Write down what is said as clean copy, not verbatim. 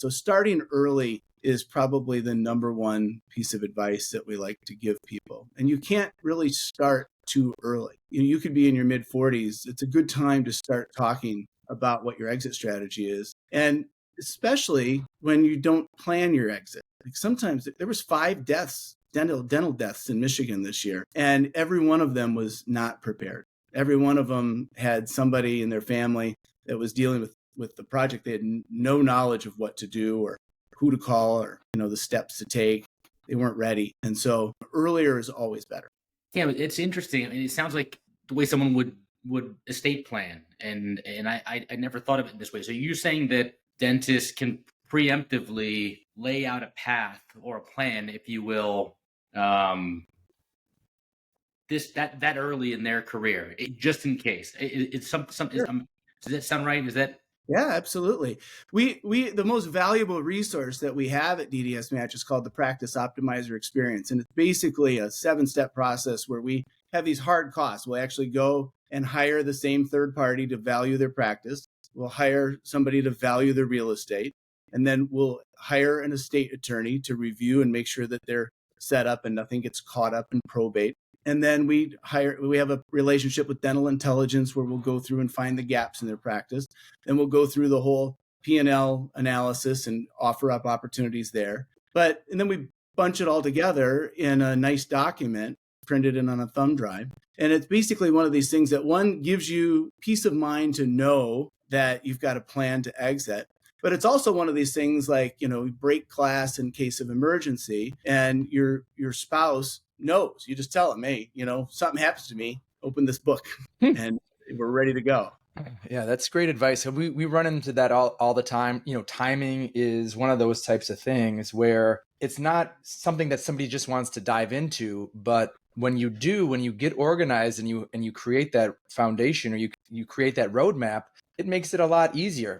So starting early is probably the number one piece of advice that we like to give people. And you can't really start too early. You could be in your mid 40s. It's a good time to start talking about what your exit strategy is. And especially when you don't plan your exit. Like sometimes there was 5 deaths, dental deaths in Michigan this year, and every one of them was not prepared. Every one of them had somebody in their family that was dealing with the project. They had no knowledge of what to do or who to call or, the steps to take. They weren't ready. And so earlier is always better. Yeah, it's interesting. I mean, it sounds like the way someone would estate plan. And I never thought of it this way. So you're saying that dentists can preemptively lay out a path or a plan, if you will, that early in their career, just in case. It's some. Sure. Does that sound right? Is that? Yeah, absolutely. We the most valuable resource that we have at DDS Match is called the Practice Optimizer Experience. And it's basically a 7-step process where we have these hard costs. We'll actually go and hire the same third party to value their practice. We'll hire somebody to value their real estate. And then we'll hire an estate attorney to review and make sure that they're set up and nothing gets caught up in probate. And then we have a relationship with Dental Intelligence where we'll go through and find the gaps in their practice. And we'll go through the whole P&L analysis and offer up opportunities there. And then we bunch it all together in a nice document, printed in on a thumb drive. And it's basically one of these things that one gives you peace of mind to know that you've got a plan to exit. But it's also one of these things like, break glass in case of emergency, and your spouse knows. You just tell them, hey, something happens to me, open this book, and we're ready to go. Yeah, that's great advice. We run into that all the time. Timing is one of those types of things where it's not something that somebody just wants to dive into, but when you get organized and you create that foundation, or you create that roadmap, it makes it a lot easier.